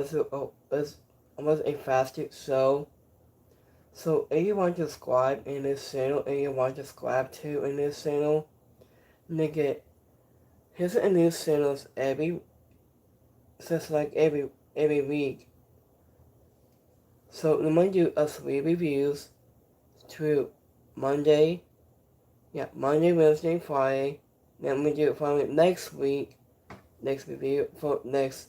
It's almost a fasted show. So if you want to subscribe in this channel and you want to subscribe to in this channel, you get here's a new channels just like every week. So we might do a 3 reviews to Monday, Monday, Wednesday, Friday. Then we do it following next week, next review for next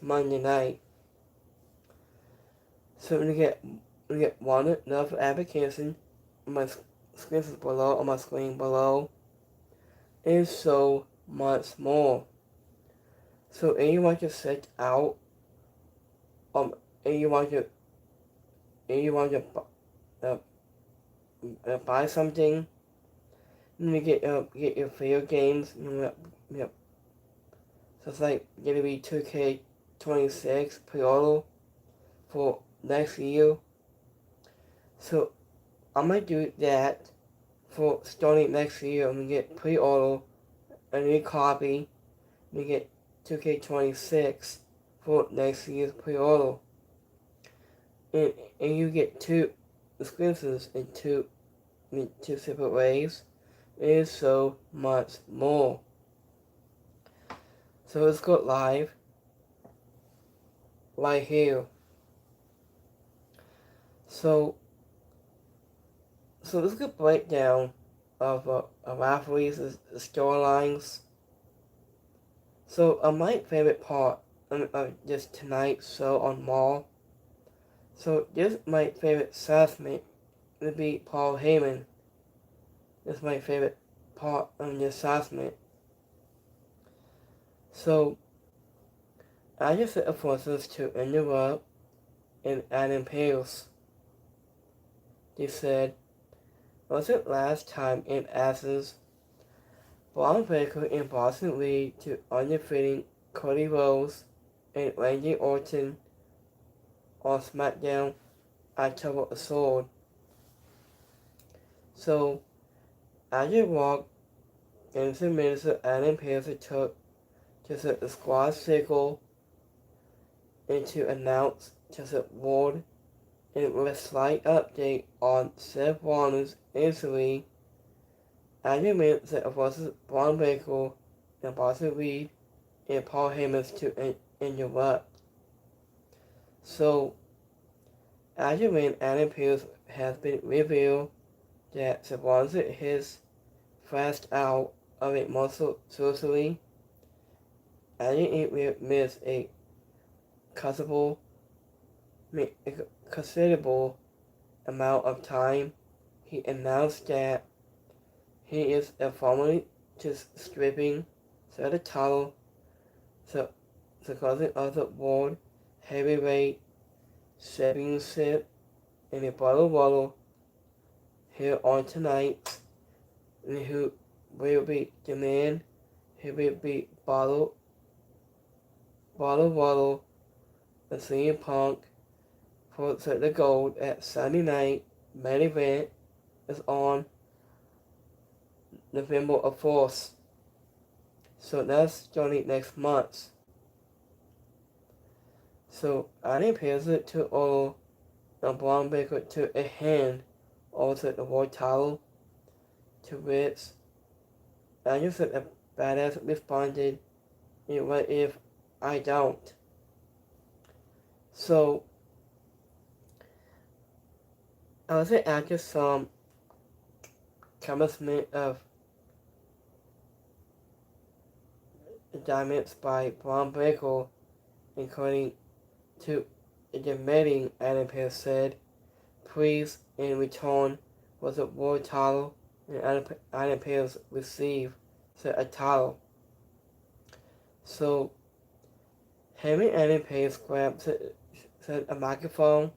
Monday night. So we get one enough application on my screen below on my screen below, and so much more. So if you want to check out, if you want to uh, buy something, you get your favorite games. So it's like gonna be 2K26 pre-order for next year. So I might do that for starting next year. I'm gonna get pre-order a new copy. We get 2K26 for next year's pre-order. And you get two exclusives in two separate ways. It is so much more. So let's go live right here. So let's get breakdown of athletes' storylines. So my favorite part of just tonight's show on Raw. So this my favorite segment would be Paul Heyman. This is my favorite part of this segment. So I just set the forces to interrupt and Adam Pearce. They said, was it last time in Athens, Braun Breaker and Boston Reed to undefeating Cody Rhodes and Randy Orton on SmackDown October a sword. So after Rock and the minister Adam Pearce took to set the squad circle and to announce to the world, and with a slight update on Seth Rollins' injury, argument that versus Braun Breaker and Boston Reed and Paul Heyman to interrupt. So, argument Adam Pearce has been revealed that Seth Rollins is fast out of a muscle surgery, and it will miss a considerable amount of time. He announced that he is formally just stripping the title, the cousin of the world heavyweight championship in a battle here on tonight, and who will be the man who will be battle the CM Punk for the gold at Sunday night. Main event is on November 4th. So that's starting next month. So I didn't pay it to all and Braun Breaker to a hand also the world title, to which I just said a badass responded, what if I don't? So I was after some commencement of diamonds by Braun Breaker, including to the meeting. Adam Pearce said, please in return was a world title, and Adam Pearce received a title. So him and Adam Pearce grabbed a microphone.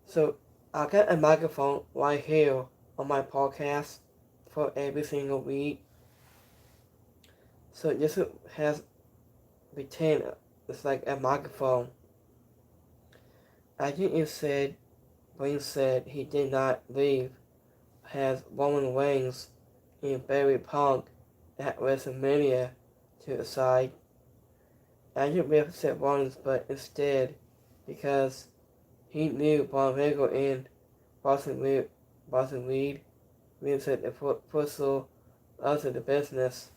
So I got a microphone right here on my podcast for every single week. So this has retainer. It's like a microphone. I think it said, Wayne said he did not leave, has Roman Reigns and Barry Punk at WrestleMania to the side. Andrew with Seth Rollins, but instead, because he knew Braun Breaker and Boston Reed said the puzzle of the business.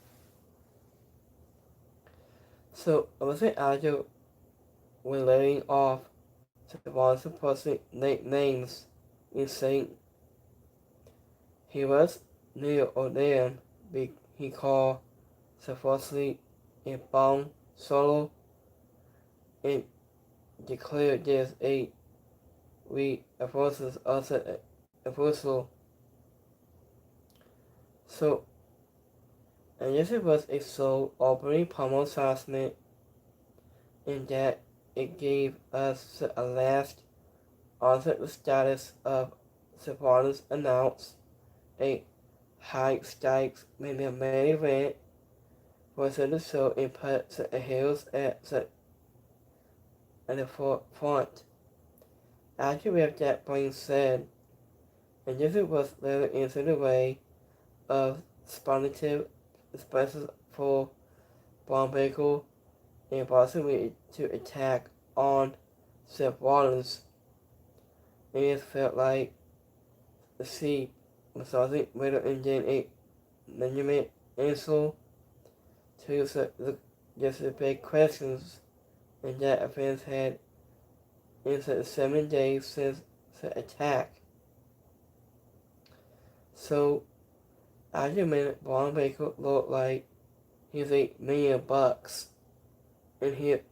So I was Andrew when laying off the Rollins supposed names in saying he was Neil O'Neill, he called supposedly a bomb solo and declared this a versus also a proposal. So, and this was a sole opening promo announcement in that it gave us a last answer the status of Savanas announced a high stakes maybe a main event for the show and put the heels at the forefront. After with that being said, and this was later into the way of spontaneous expressions for Braun Breaker and possibly to attack on Seth Rollins. It felt like the sea was something rather than a monument answer to just the big questions and that fans had in the 7 days since the attack. So, argument Braun Breaker looked like he's $1,000,000 and here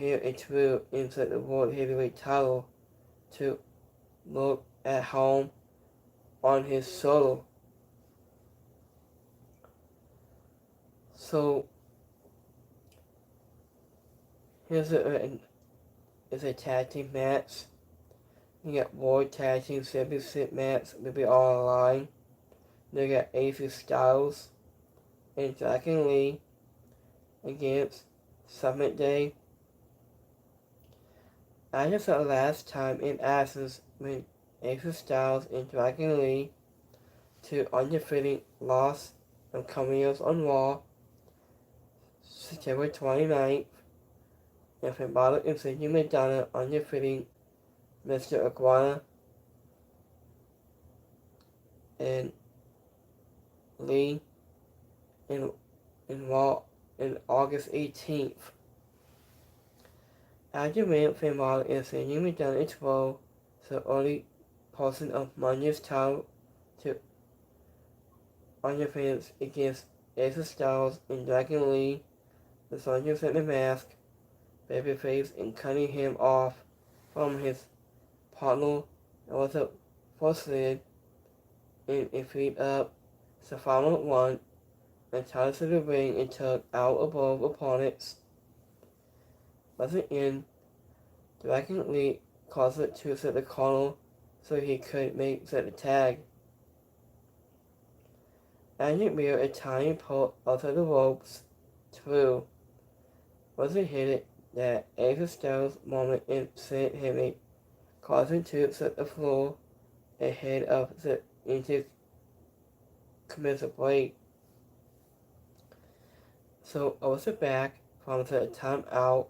a true into the World Heavyweight title to look at home on his solo. So here's a tag team match. You got World Tag Team Championship match will be all online. You got AJ Styles and Dragon Lee against Summit Day. I just saw last time in Athens when AJ Styles and Dragon Lee to undefeated loss of cameos on Raw September 29th and from Battle and Sydney Madonna undefeated Mr. Iguana and Lee in Raw on August 18th. Argument from Battle and Sydney Madonna is well, so early portion of Monday's title to undefeated against AJ Styles and Dragon Lee, the Soldiers in the Mask, babyface, and cutting him off from his partner and was forced in a feed up the final one and tied to the ring and took out above opponents. Wasn't in Dragon Lee caused it to set the corner so he could make the tag. And it made a tiny pull out of the ropes through. Wasn't hit that AJ Styles moment and sent him causing to set the floor ahead of the into commercial break. So I was back from the timeout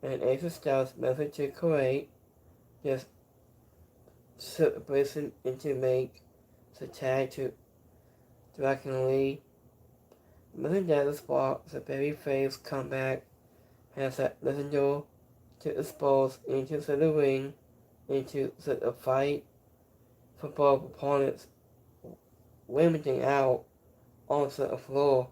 and AJ Styles message to Corey just celebration into make the tag to Dragon Lee. Missing that the spot, the babyface comeback has that messenger to expose into the ring into the fight for both opponents limiting out on the floor.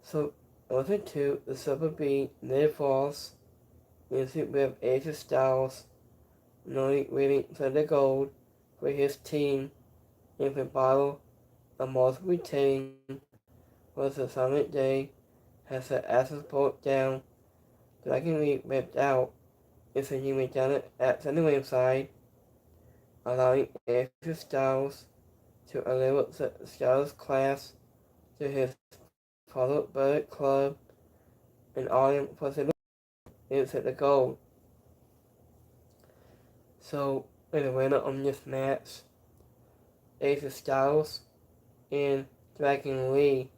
So also to the Super B near falls into with AJ Styles nearly winning the gold for his team in the battle of most retaining was the Summit Day has the asses brought down. Dragon Lee ripped out is a new done at the website, allowing AJ Styles to elevate the Styles class to his follow Bullet Club and all for the is the goal. So in the winner on this match, AJ Styles and Dragon Lee.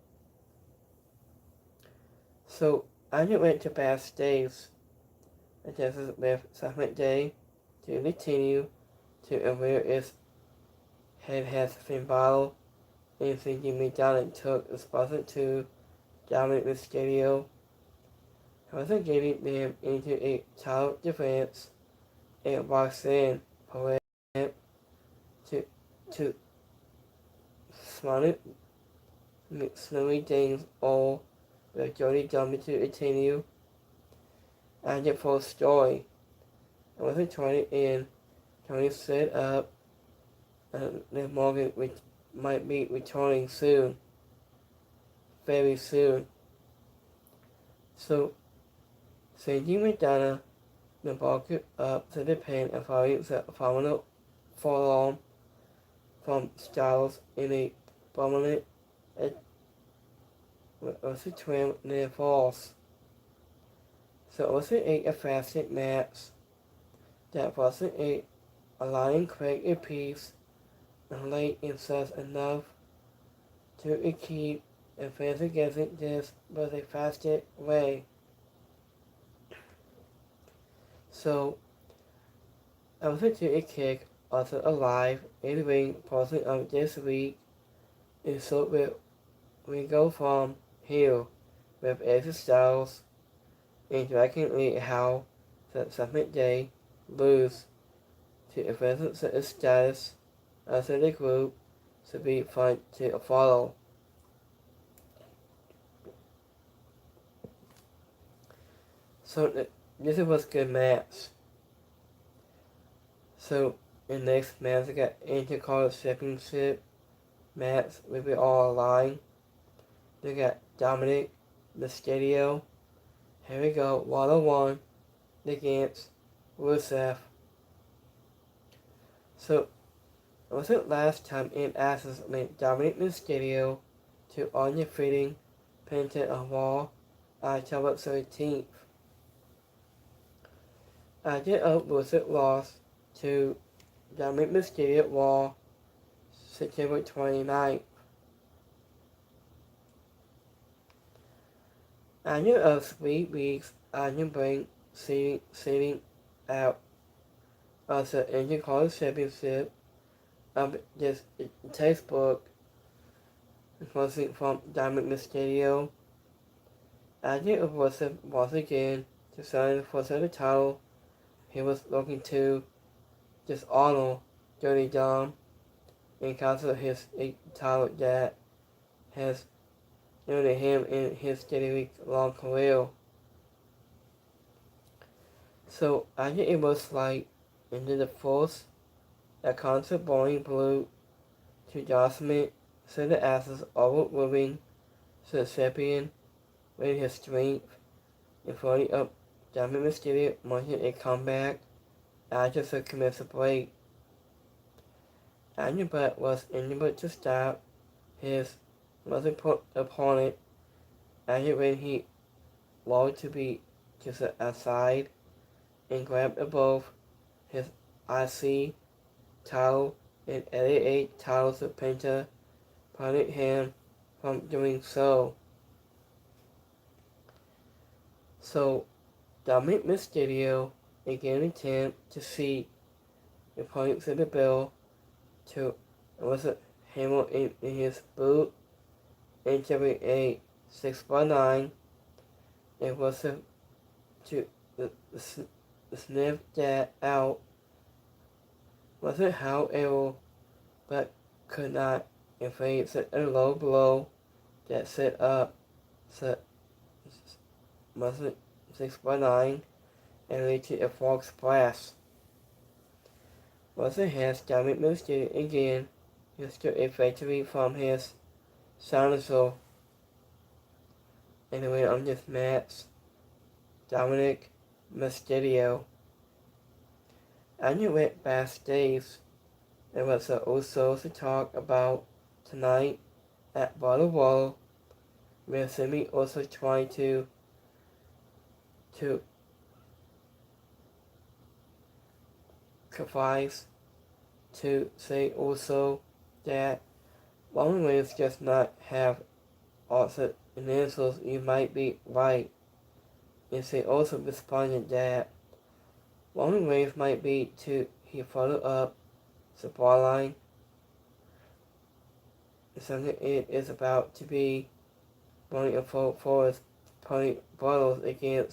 So I just went to backstage and this is with Sasha Day to continue to aware its head has been bottled and thinking McDonald took a sponsor to Dominic Mysterio. However, getting them into a title defense and walks in for him to Snowy James all with Jody Dummy to continue and the full story. I wasn't trying in Tony set up that Morgan might be returning soon. Very soon. So Sandy Madonna the ball up to the pin and following the phenomenal forearm from Styles in a prominent was a trim near falls. So it was a fascinating match that wasn't a allowing Craig a piece and late in such enough to keep and fans against this was a fascinating way. So I was to a kick also alive in the ring portion of this week and so we go from here with AJ Styles and Dragon Lee how the second day lose to advance its status as the group to be fun to follow. So this was a good match. So in next match we got Intercontinental Championship match we be all aligned. We got Dominic Mysterio. Here we go, 1-on-1 against Rusev. So it wasn't last time in Access linked Dominic Mysterio to undefeating Penta of Raw October 13th. After Rusev lost to Dominic Mysterio Raw September 29th. After of 3 weeks, Onion Brink sitting out of the Intercontinental Championship of this textbook mostly from Dominic Mysterio. After it was once again decided for the title, he was looking to dishonor Dirty Dom and cancel his title that has earned him in his 30-week-long career. So after it was like into the fourth, a concert bowling blew to Jocelyn sent the asses overwhelming to the champion with his strength and floating up Dominic Mysterio launching a comeback after the commercial break. Daniel Brett was unable to stop his most important opponent after when he rolled to be just aside and grabbed above his IC title and 88 titles of Penta, preventing him from doing so. So Dominic Mysterio again attempt to see the points of the bill to was a hammer in his boot and giving a 6x9. It was to sniff that out. Wasn't however, but could not evade a low blow that set up wasn't 6x9 and lead to a frog splash. Once has Dominic Mysterio again, he took a victory from his silencer. Anyway, on this match, Dominic Mysterio. And you went backstage. There was also to talk about tonight at Battle Royal, where Simi also trying to confide to say also that Roman Reigns does not have also and answers you might be right. And she also responded that one of the ways might be to he followed up the line. Something it is about to be running a forest putting brothers again.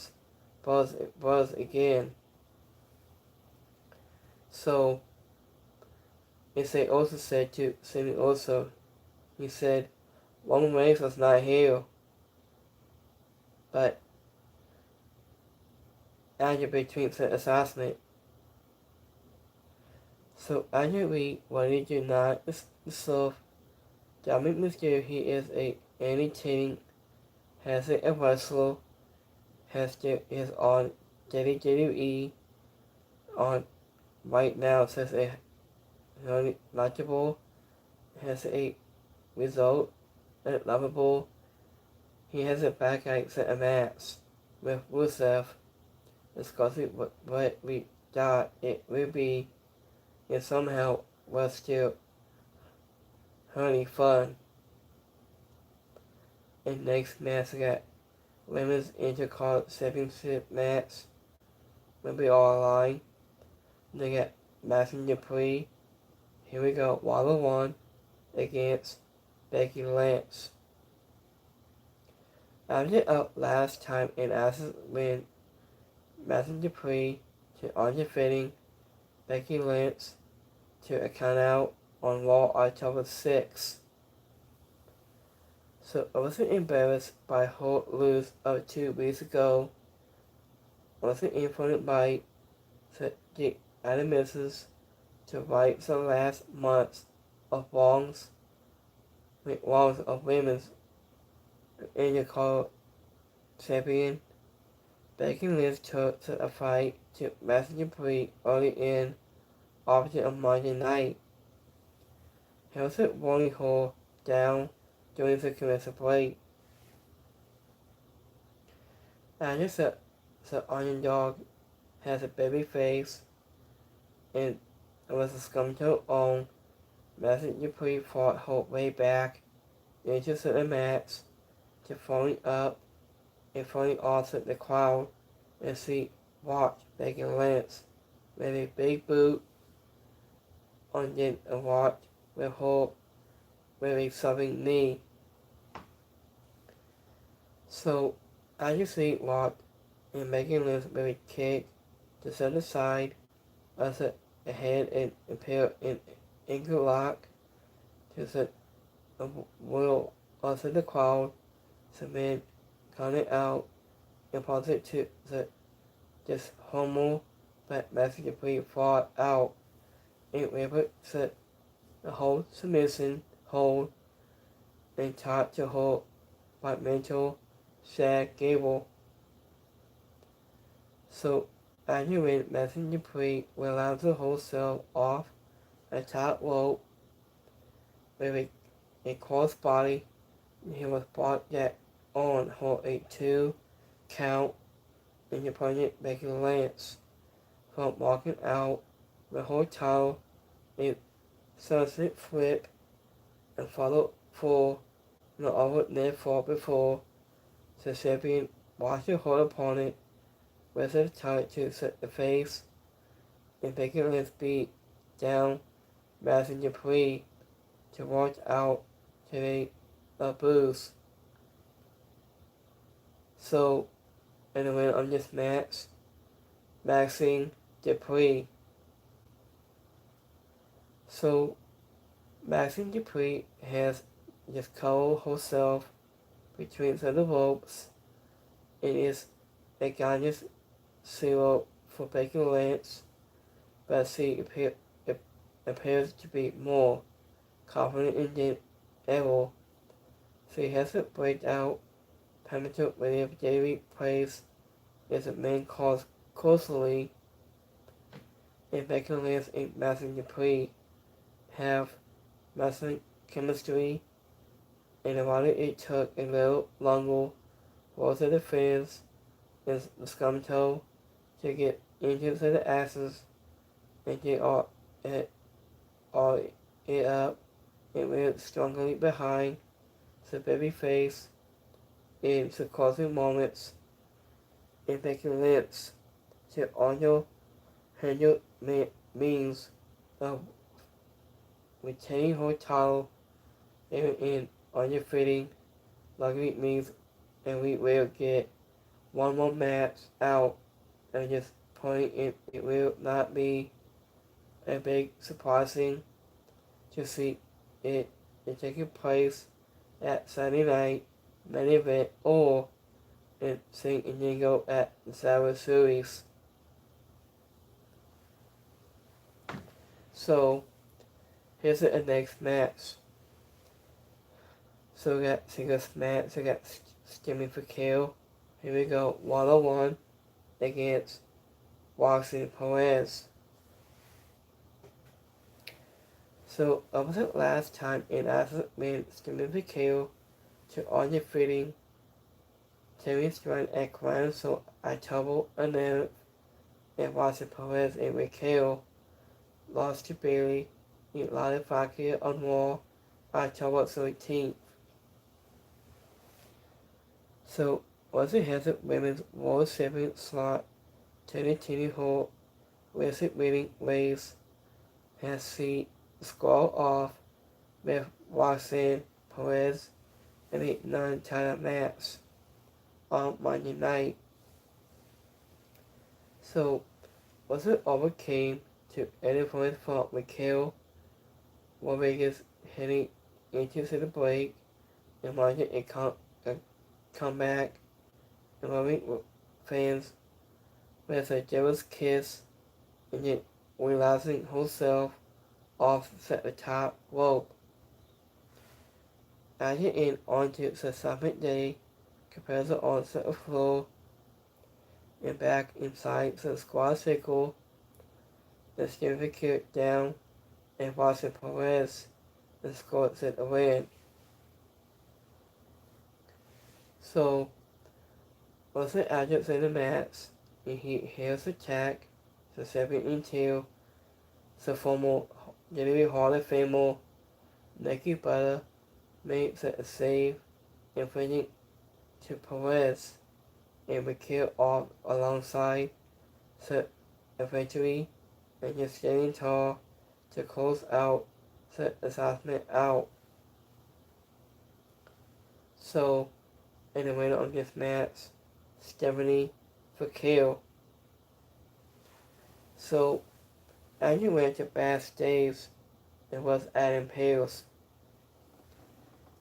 So they also said to Sammy also, he said, Roman Reigns was not here, but Andrew between the assassinate. So Andrew Reed wanted to not serve Dominic Mysterio. He is a entertaining, has a wrestler, is on WWE on right now, says a knowledgeable, has a result, and lovable. He has a back accent a match with Rusev, discussing what we thought it would be, and somehow was still honey fun. And next match, we got women's intercontinental championship match. Will be all online. They got Mason Dupree. Here we go. 1-1 against Becky Lynch. After up last time in Access win, Mason Dupree to undefeating Becky Lynch to a count out on Raw October 6th. So I wasn't embarrassed by her lose of 2 weeks ago. I wasn't influenced by the animations to right the last months of wrongs of women's Intercontinental champion. Becky Lynch took a fight to Mason Dupree early in after a Monday night. He was running her down during the commercial break. After the underdog has a baby face and was a scumto on, Mason Dupree fought her way back into the match to falling up and falling off the crowd and she watched Becky Lynch with a big boot on then a watch with her with a subbing knee. So as you see walked and Becky Lynch with a kick to set aside as a head and appear in ankle lock to set a will also the crowd, some men counted out and positive to the this homo but Mason Dupree fought out and able to the whole submission hold and taught to hold by mental Shag Gable. So after when Mason Dupree will allow to hold herself off a top rope with a crossbody, he was brought yet on hold a 2 count and opponent Becky Lynch from walking out with her title a sunset flip and followed for the over net fall before the champion watched her opponent with the title to set the face and Becky Lynch beat down Mason Dupree to watch out to the boost. So, in the win of this match, Maxine Dupree. So, Maxine Dupree has just covered herself between the ropes. It is a guidance 0 for Becky Lynch, but she appears to be more confident in than ever. She has a breakout penalty where Davey plays as a main cause closely, and Becky Lynch and Mason Dupree have massive chemistry, and while it took a little longer for the fans and the Scumto to get into the asses and get all it up and went strongly behind the baby face in the closing moments in making lips to honor handle means of retaining her title even in underfitting luxury means, and we will get one more match out at this point. It will not be a big surprising to see it taking place at Saturday night main event or in San Diego at the Survivor Series. So here's the next match. So we got singles match. We got Jimmy Fakil. Here we go. 101 against Roxanne Perez. So opposite last time in Asset made Jimmy Fakil to undefeating Terry Strand at Crown, so October 11th, and Roxanne Perez and Raquel lost to Bailey in Lana Fakir on Raw October 13th. So, also has a women's World 7 slot, Tennessee Hall, recent winning ways, has seen squall off with Roxanne Perez in a non-title match on Monday night. So, also overcame to any point for Raquel Rodriguez heading into the break and launching a comeback, involving fans with a jealous kiss and then realizing herself off the top rope. Adding in onto the second day, compressor on the floor and back inside the squad circle, the certificate down and Roxanne Perez and scored the win. So, also after the match, he hears attack, the 7-2, the former WWE Hall of Famer Nikki Bella makes a save, inflicting to Perez and Raquel off alongside the eventually and just standing tall to close out the assessment out. So, in the winner of this match, Stephanie Fakil. So, as you went to backstage, it was Adam Pearce.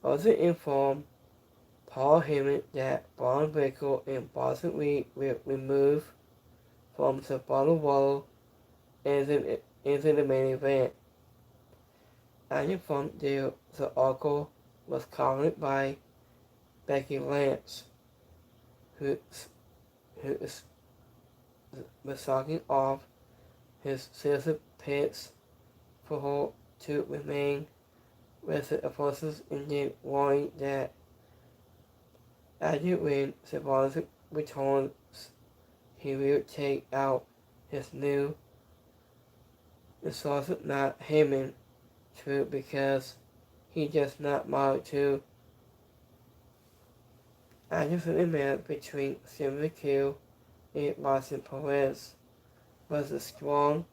Also informed Paul Heyman that Braun Breaker and Boston Reed will remove from the Battle Royal into the main event. As informed the article was covered by Becky Lynch, who was talking off his citizen pits for her to remain with the forces and then warning that as you win Symbolism returns, he will take out his new resource, not Heyman, true, because he just not married to. After the match between Silver Kill and Roxanne Perez was a strong,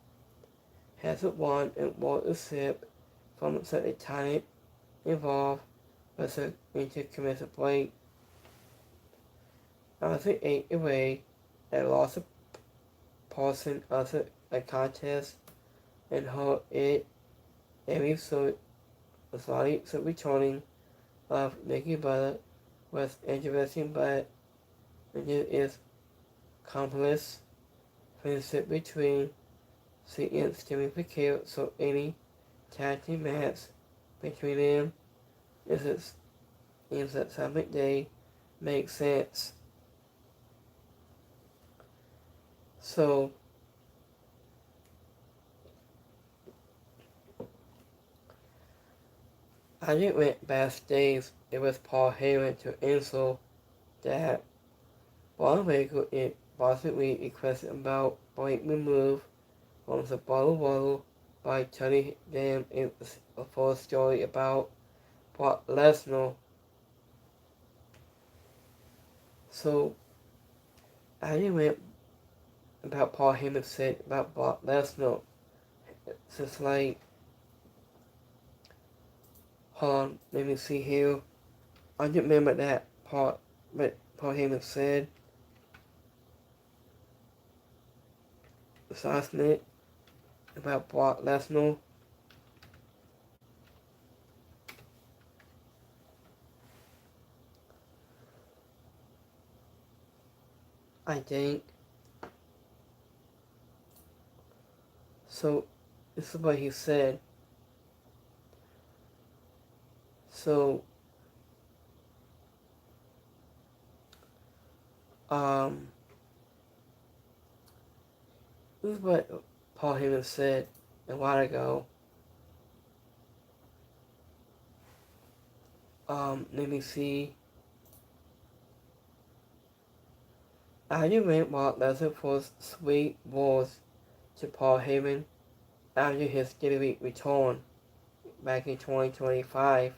has won and won a sip from the talent involved with the intercommercial break. After 8 away, a loss of portion of the contest and hold it every so slightly returning of Nikki Bella was interesting, but it is complex friendship between C and Stephen Fakil, so any tag team match between them is that something they make sense. So as it went backstage, it was Paul Heyman to answer that Braun Breaker and Boston Reed requested about break removed from the Battle Royal by telling them it was a false story about Brock Lesnar. So argument about Paul Heyman said about Brock Lesnar. It's like, hold on, let me see here. I don't remember that part, but Paul Heyman said this last minute about Brock Lesnar. I think. So, this is what he said. So, this is what Paul Heyman said a while ago. Let me see. Argument Brock Lesnar for Sweet Wars to Paul Heyman after his WWE return back in 2025.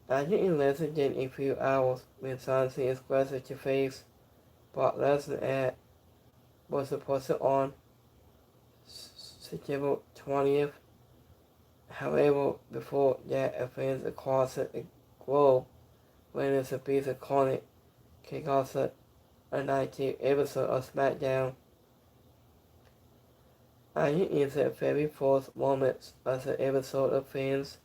After in less than a few hours, when Sansi is aggressive to face Brock Lesnar at was supposed to on September 20th. However, before that, fans across the globe witnessed a piece of iconic kick off a 19th episode of SmackDown. I think it's the very first moments of the episode of fans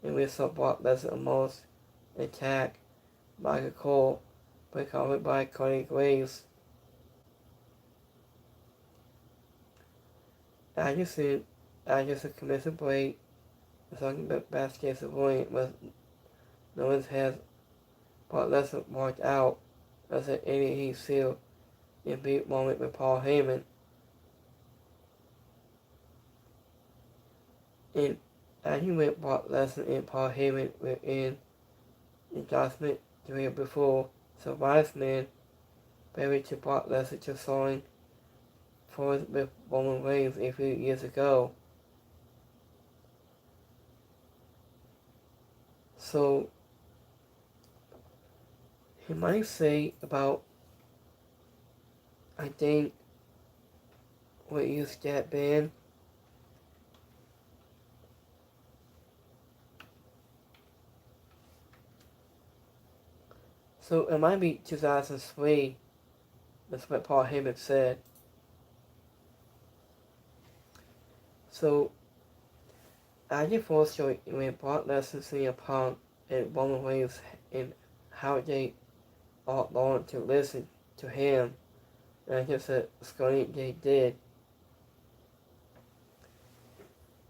in which saw Brock Lesnar almost attack Michael Cole, but covered by Cody Graves. I just a commission break, the talking about backstage avoiding was known as Brock Lesnar walked out as an ADE seal in a big moment with Paul Heyman. And as he went Brock Lesnar and Paul Heyman were in adjustment the year before, so Wiseman buried to Brock Lesnar to sign for with Roman Reigns a few years ago. So he might say about, I think, what used that band. So it might be 2003. That's what Paul Heyman said. So I just also when Brock Lesnar, CM Punk, and Roman Reigns and how they all learned to listen to him, and I just said Scotty they did.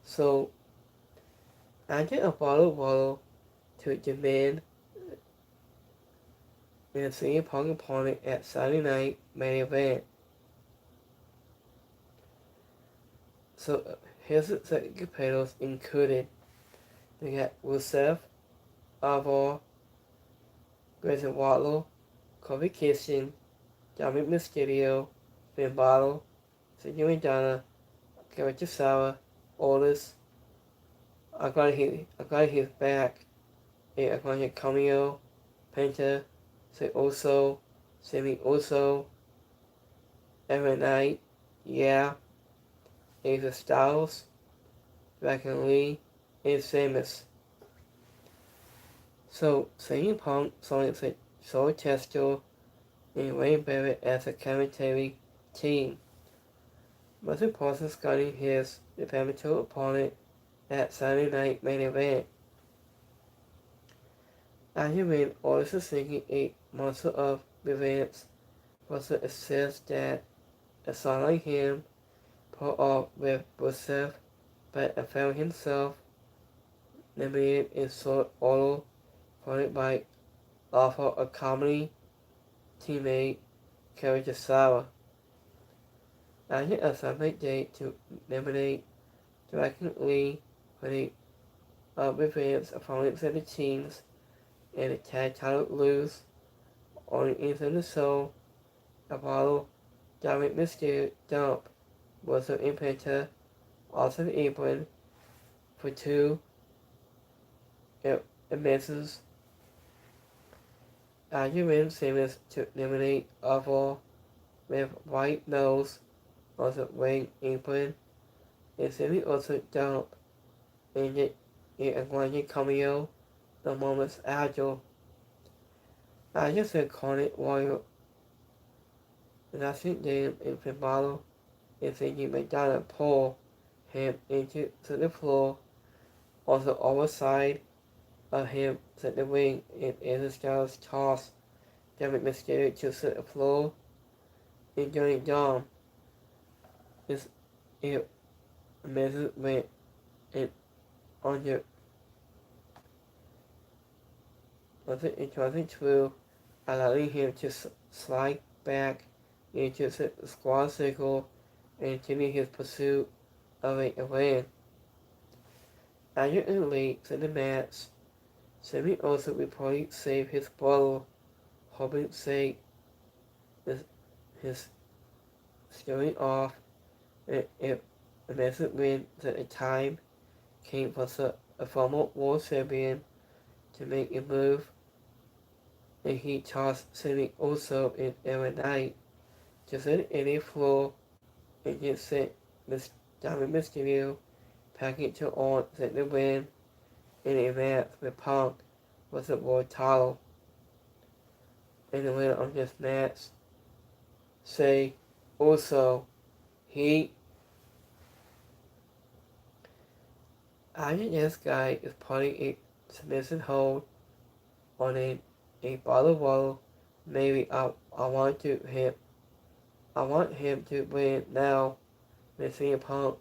So I did a follow to demand in a CM Punk opponent at Saturday Night Main Event. So his executive panels included, we got Rusev, Alvar, Grayson Waller, Kofi Kingston, Dominic Mysterio, Finn Balor, Cedric Madonna, Garrett Tosawa, Otis. I'm glad he's back. And I'm glad he's Cameo, Penta, Say Uso, Sammy Uso, Evan Knight, yeah, AJ Styles, Dragon Lee, and Samus. So CM Punk selected Soul Tester and Wayne Barrett as a commentary team. Most Parsons scouting his developmental opponent at Saturday Night Main Event. After when Otis was thinking a monster of events was to assess that a song like him pulled off with Rusev, but found himself limited in short order, followed by offer a comedy teammate Kerry Tosawa. After a separate date to eliminate Dragon Lee for the events opponents of the teams and the tag title lose on the end of the show, Apollo Dominic Mysterio dump was an implanter also England for two advances Argument seems to eliminate oval with white nose, also wing apron. It seems also don't indicate a grungy cameo, the moment's agile. I just iconic warrior. Nothing them in Fimbalo is thinking McDonald pull him into the floor. On the overside of him to the wing and Israel's toss David Mysterio to the floor. Enjoying Dom is it amazing when it on your it wasn't true, allowing him to slide back into the squad circle and continue his pursuit of a win. After a late to the match, Sammy also reportedly saved his brother, hoping to save his showing off if a massive win at the time came for a former world champion to make a move, and he tossed Sammy also in every night to set any floor and just sent Diamond Mysterio packing to on set the win in a match with Punk was the world title. And the winner of this match say also he I think this guy is putting a submissive hold on a bottle of water. Maybe I want him to win now. Missing a Punk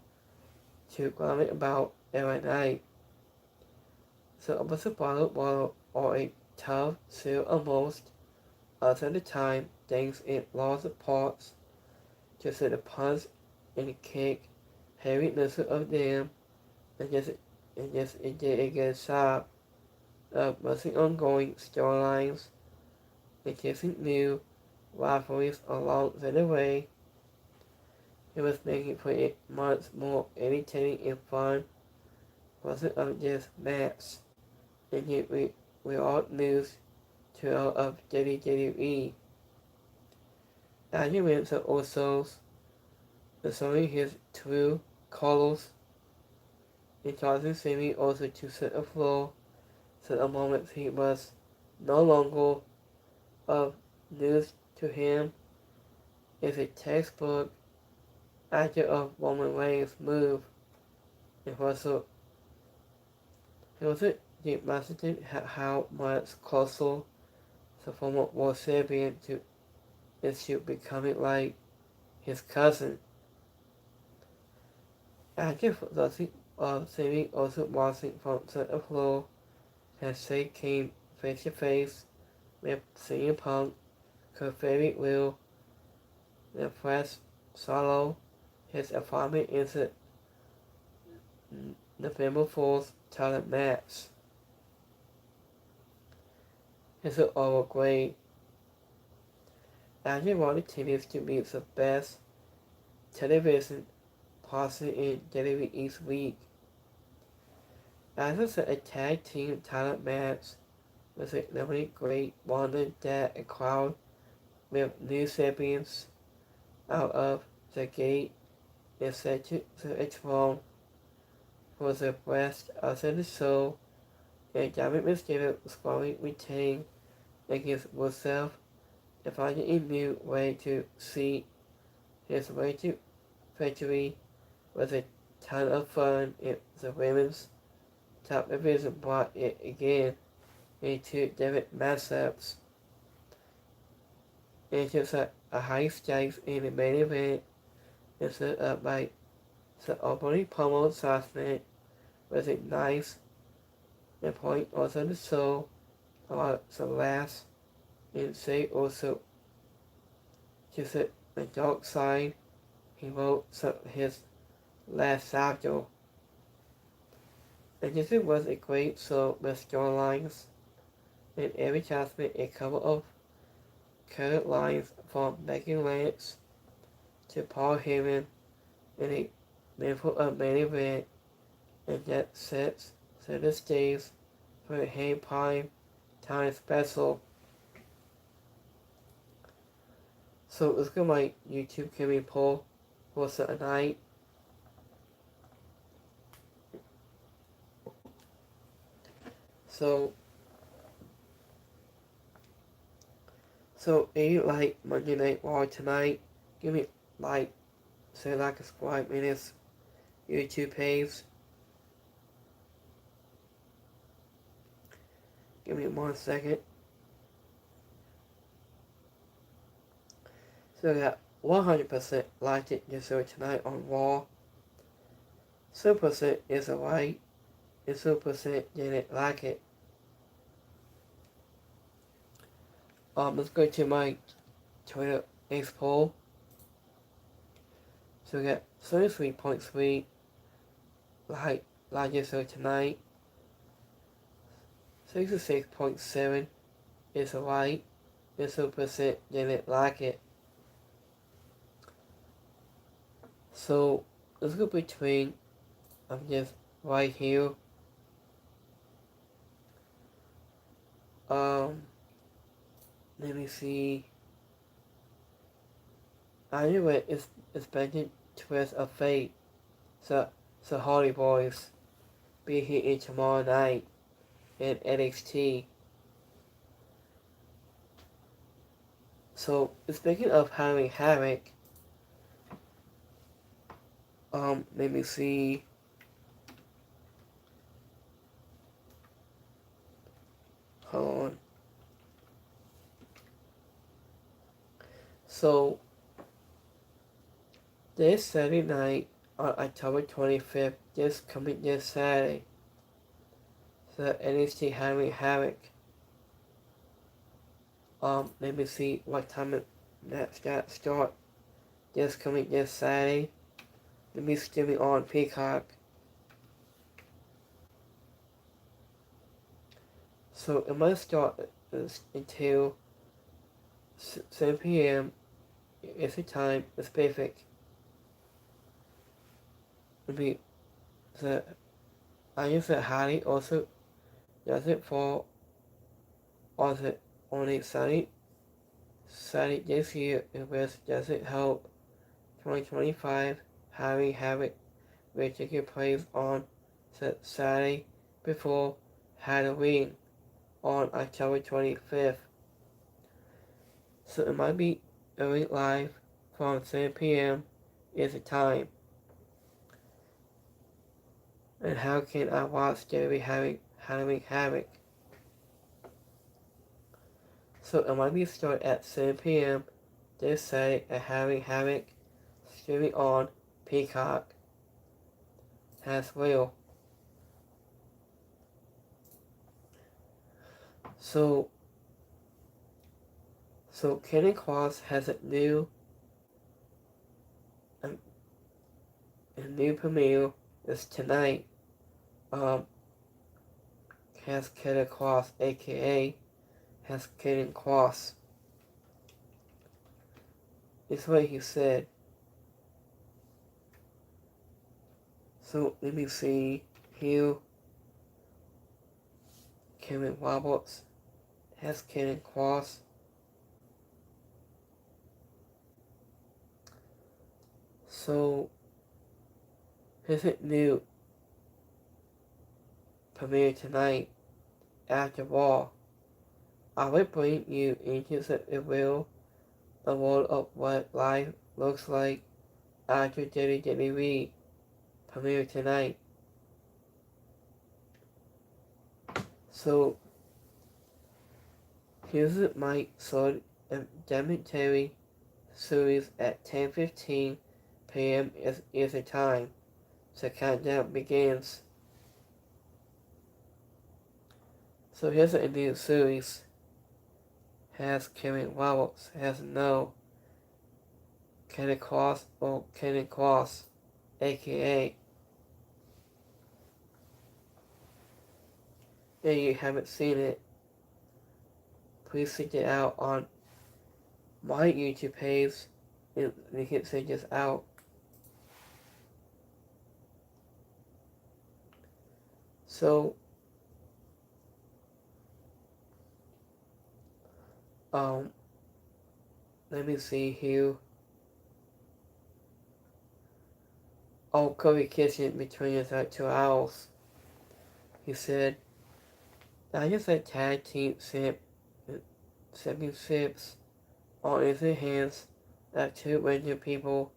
to comment about every night. So it was a bottle of water or a tough seal almost. At the time, things it lost the parts. Just the punch and the kick, heaviness of them, and just it did a good job of mostly ongoing storylines, and kissing new rivalries along the way. It was making for it much more entertaining and fun. Wasn't of just match, and yet we all news to all of WWE. Arguments of Usos, showing his true colors, and causing Sammy also to set the floor. So the moment he was no longer of news to him is a textbook actor of Roman Reigns' move. It was demonstrated how much closer the former world champion is to becoming like his cousin. After the Sammy also watching from the floor, as they came face to face with CM Punk, could very well refresh Solo his apartment in the November 4th title match. It's an overgrade. After Raw continues to be the best television person in WWE each week. As a tag team title match was a really great one that a crowd with new champions out of the gate is set to its throne for the rest of the show, and Diamond Mysterio was going to retain against Rusev and finding a new way to see his way to victory was a ton of fun. The women's top division brought it again into different matchups. It's just a high stakes in the main event instead of like the opening promo assessment was a nice and point also the show about the last and say also just the dark side he wrote his last chapter. And this was a great show with storylines and every chapter a couple of current lines from Becky Lynch to Paul Heyman in a level of main event, and that sets the stage for a Hang Prime Time special. So let's go my YouTube Kimmy poll for a night. So if you like Monday Night Raw tonight, give me say like a subscribe in this YouTube page. Give me 1 second. So that 100% liked it just so tonight on Raw. 2% is alright, and 2% didn't like it. Let's go to my Twitter X poll. So we got 33.3 like it so tonight. 66.7 is alright, and 2% didn't like it. So let's go between just right here. Let me see. I knew it is expected twist of fate. So Hardy Boys be here tomorrow night in NXT. So speaking of having Havoc, let me see. Hold on. So this Saturday night on October 25th, just coming this Saturday, so NXT having Havoc. Let me see what time that start. Just coming this Saturday. Let me streaming on Peacock. So it might start until 7 p.m. It's the time. It's perfect. Maybe the I use that Hardy also does it for or the only Saturday this year it was does it help 2025 having Havoc which you can play on Saturday before Halloween on October 25th. So it might be early live from 7 p.m. is the time. And how can I watch Derby having Havoc? So it might be start at 7 p.m. this Saturday at having Havoc streaming on Peacock as well. So Kenny Cross has a new premiere is tonight. Has Kenny Cross, aka has Kenny Cross. It's what he said. So let me see here. Kevin Roberts has Kenny Cross. So his new premiere tonight after Raw. I will bring you into the world of what life looks like after WWE premiere tonight. So here's my sword and documentary series at 10:15 p.m. is the time. So countdown begins. So here's a new series. Has Kevin Roberts, has no Kenny Cross or Kenny Cross, aka. If you haven't seen it, please check it out on my YouTube page. You can check this out. So, let me see here. Oh, Kofi Kingston between us at 2 hours. He said, I just a tag team championships on his hands that two random people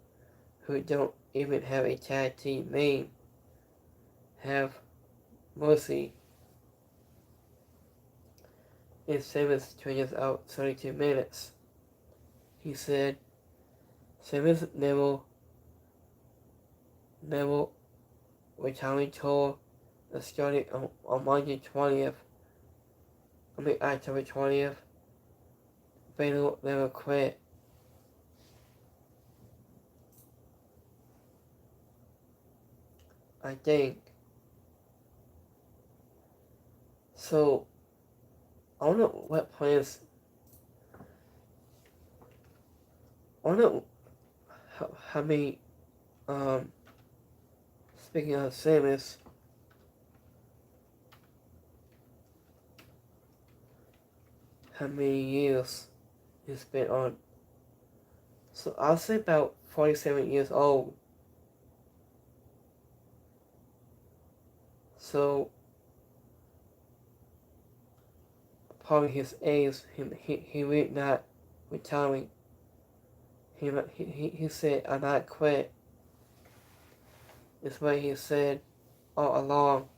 who don't even have a tag team name have mercy. And Simmons trains out 32 minutes. He said, Simmons never retirement tour that started on Monday 20th. October 20th. Vader never quit. I think. So, I wonder what plans. I wonder how many. Speaking of Samus, how many years he's been on. So I'll say about 47 years old. So probably his age, he will not retiring. He said, "I not quit." It's what he said all along.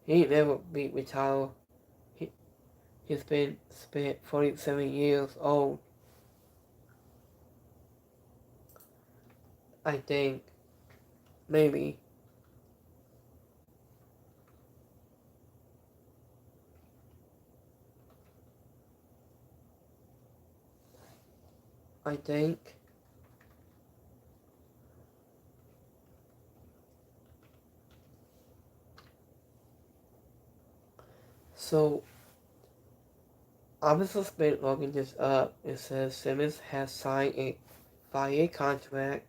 He ain't never be retired. He's been spent 47 years old. I think. Maybe. I think. So, I'm just looking this up. It says Simmons has signed a 5-year contract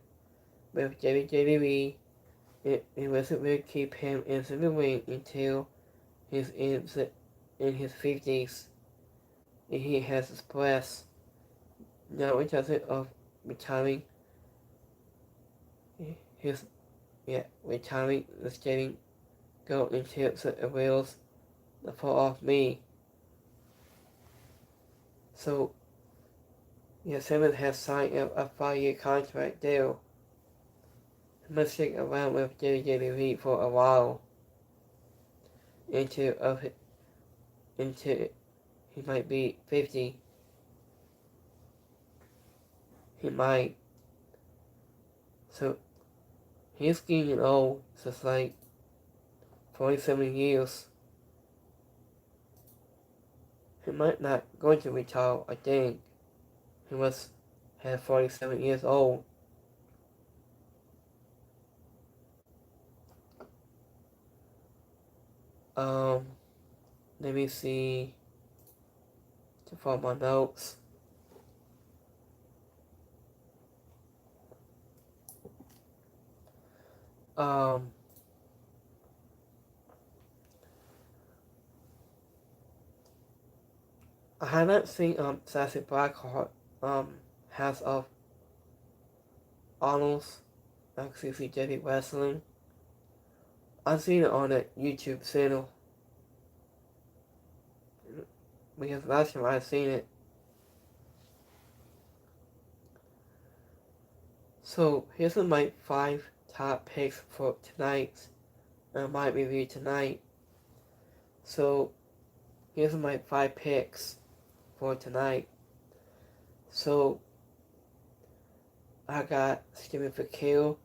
with WWE. It will keep him in the ring until he's in his 50s. And he has expressed no intention of retiring. His retiring the skating go until the wheels fall off me. So, Simmons has signed a 5-year contract deal. He must stick around with WWE for a while until he might be 50. He might. So, he's getting old, just like 47 years. He might not going to retire, I think. He must have 47 years old. Let me see to find my notes. I haven't seen Sassy Blackheart House of Arnold's CCW Wrestling. I've seen it on a YouTube channel. Because last time I seen it. So here's my 5 top picks for tonight. My review tonight. So here's my 5 picks for tonight. So I got Stephen Fakil.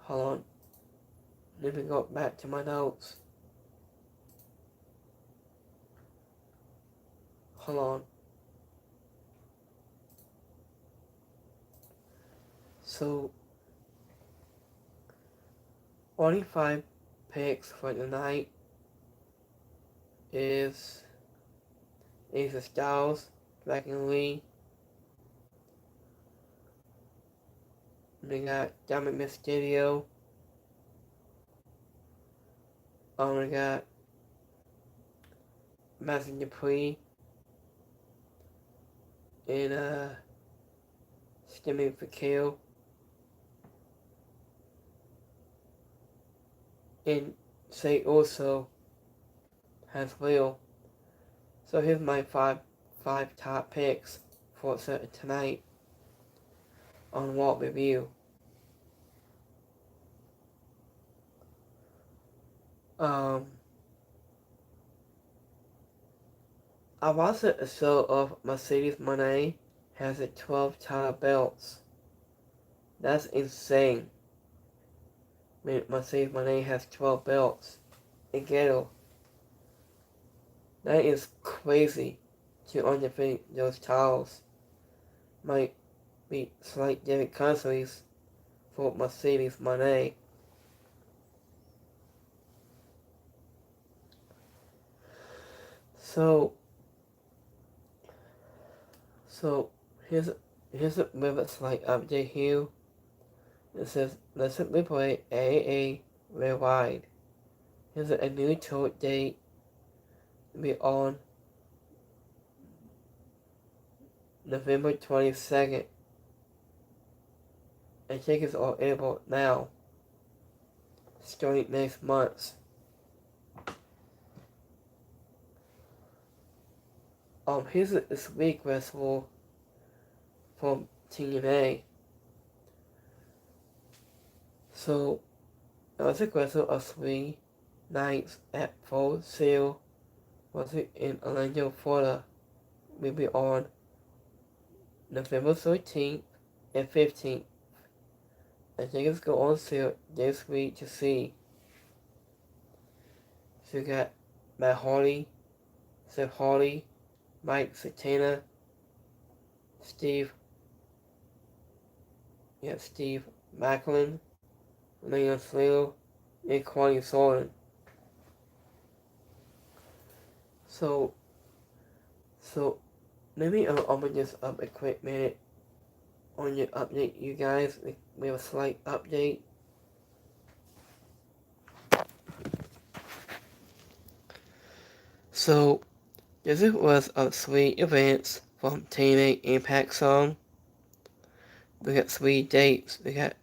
Hold on. Let me go back to my notes. Hold on. So, only 5 picks for tonight is AJ Styles, Dragon Lee. We got Dominic Mysterio. We got Master Dupree. and Stimming for Kill, and Say Also as well. So here's my five top picks for tonight on Walt Review. I watched a show of Mercedes Moné has 12 title belts. That's insane. Mercedes Moné has 12 belts. Incredible. That is crazy to undefeat those titles. Might be slight different countries for Mercedes Moné. So here's a bit of a slight update here. It says, let's simply play AAA Rewind. Here's a new tour date to be on November 22nd. And tickets are available now, starting next month. Here's this week wrestle from TNA. So, I was a wrestle of 3 nights at Full Sail was in Orlando, Florida. Will be on November 13th and 15th. And tickets go on sale this week to see. So you got Matt Hardy, Seth Hardy, Mike Satana, Steve Macklin, Leon Slater, and Kwani Solon. So let me open this up a quick minute on your update, you guys. We have a slight update. So this was a 3 events from TNA Impact Zone. We got 3 dates. We got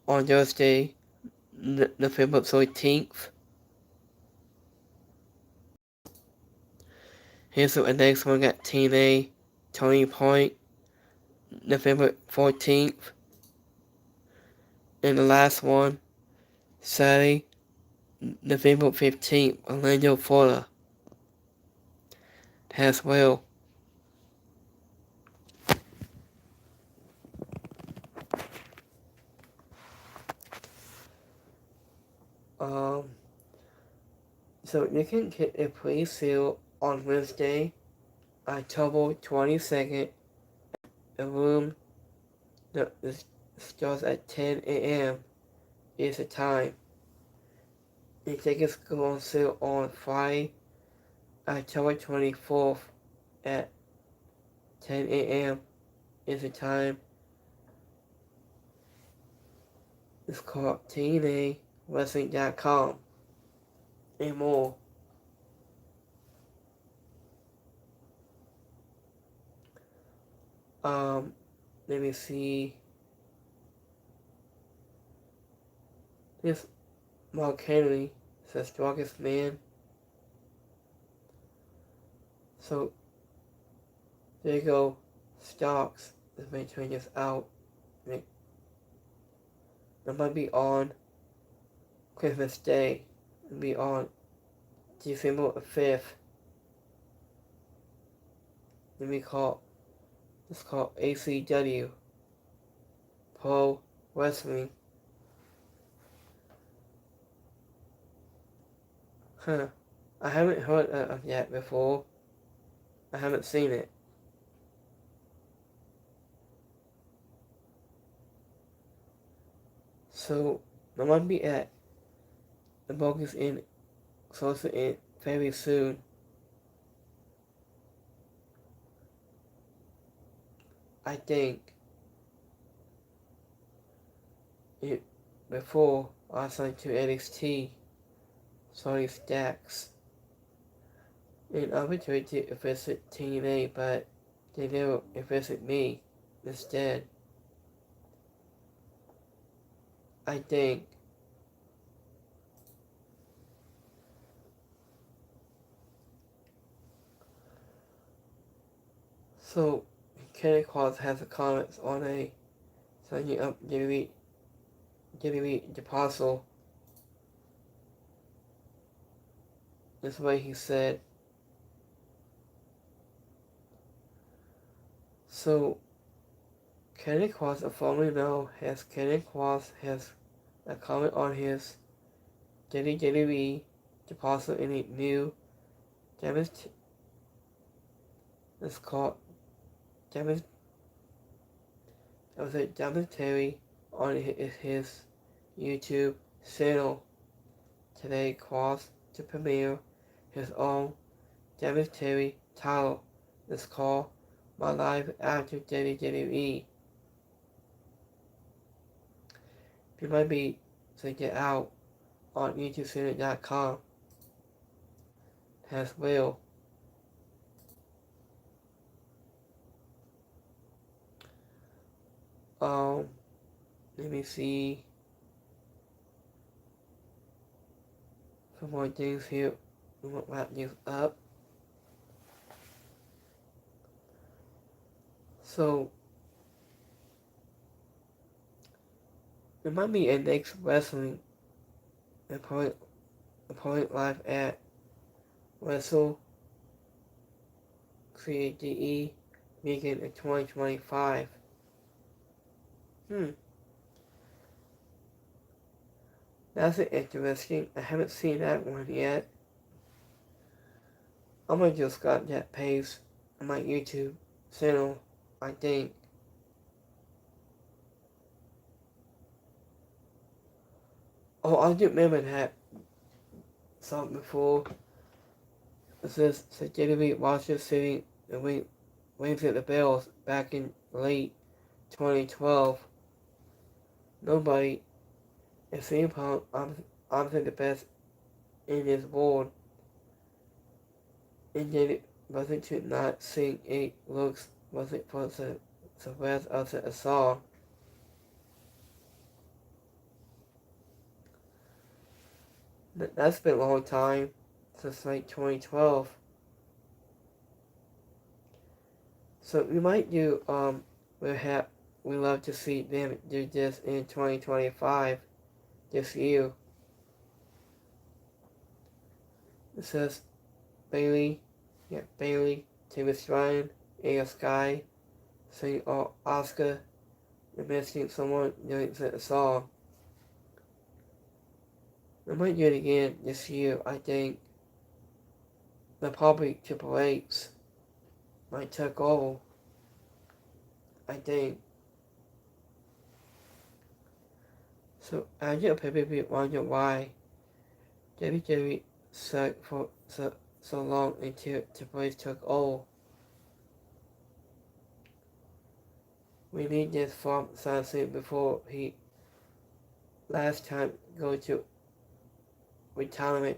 on Thursday, November 13th. Here's the next one. We got TNA Turning Point, November 14th. And the last one, Saturday, November 15th, Orlando, Florida. As well. So you can get a pre-sale on Wednesday, October 22nd. The room that starts at 10 a.m. is the time. The tickets go on sale on Friday, October 24th at 10 a.m. is the time. It's called TNAWrestling.com and more. Let me see. This Mark Henry says strongest man. So there you go. Stocks. Let's make sure this out. It might be on Christmas Day. It'll be on December 5th. Let me call. It's called ACW. Pro Wrestling. I haven't heard of that before. I haven't seen it. So, I might be at the book is in closer in very soon. I think it before I signed to NXT, Sony Stacks, and I would try to visit TNA, but they never visit me instead. I think so. Kenny Cross has a comments on a signing up Jimmy DePasso. This way he said. So Kenny Cross, a formerly known as Kenny Cross, has a comment on his WWE DePasso in a new it's called documentary on his YouTube channel. Today Cross to premiere his own documentary title. It's called My Life After WWE. You might be check it out on YouTubechannel.com as well. Let me see some more things here. We won't wrap things up. So, there might be a next wrestling opponent live at Wrestle CADE weekend in 2025. That's interesting. I haven't seen that one yet. I'm gonna just got that page on my YouTube channel, I think. Oh, I do remember that song before. It says Jimmy Washington City and Wings at the Bells back in late 2012. Nobody is CM Punk, obviously the best in this world. And yet it wasn't to not sing it looks wasn't for the rest of the song. That's been a long time, since like 2012. So we might do we love to see them do this in 2025 this year. It says Bailey, Timus Ryan, A.S. Sky, St. Oscar, and missing someone doing the song. We might do it again this year, I think. But probably Triple H might take over, I think. So I just probably wonder why WWE sucked for so long until Triple H took over. We need this from Sunset before he last time go to retires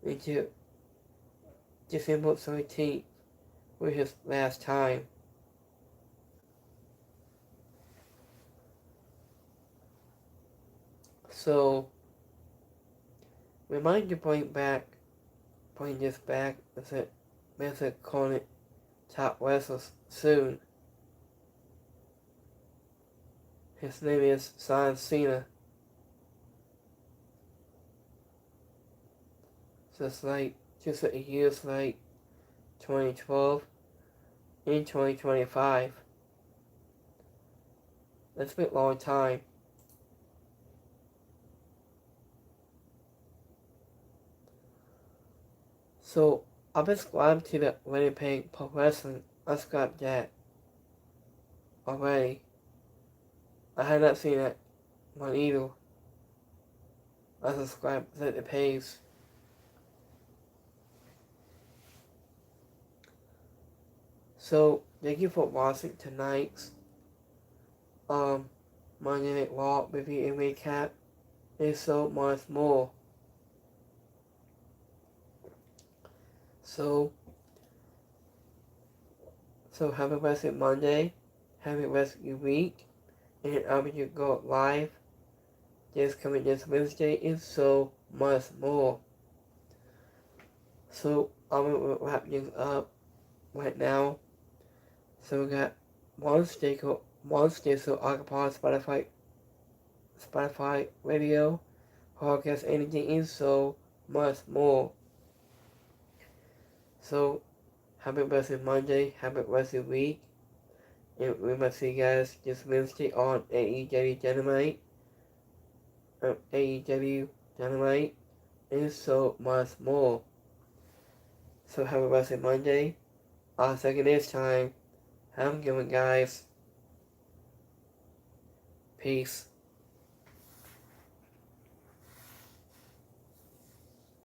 until December 13th was his last time. So we might to bring this back as a method calling it top wrestlers soon. His name is John Cena. So it's like just a years like 2012 and 2025. That's been a long time. So I've been subscribed to the Winnipeg Pro Wrestling. I subscribed that already. I have not seen that one either. I subscribed to the page. So thank you for watching tonight's Monday Night Raw review and recap. There's so much more. So So have a blessed Monday, have a blessed week, and I'll be go live this coming this Wednesday and so much more. So I'm gonna wrap things up right now. So we got one station occupied Spotify radio, podcast, anything and so much more. So have a blessed Monday, have a blessed week, and we must see you guys this Wednesday on AEW Dynamite, and so much more. So have a blessed Monday. I'll second this time. Have a good one, guys. Peace.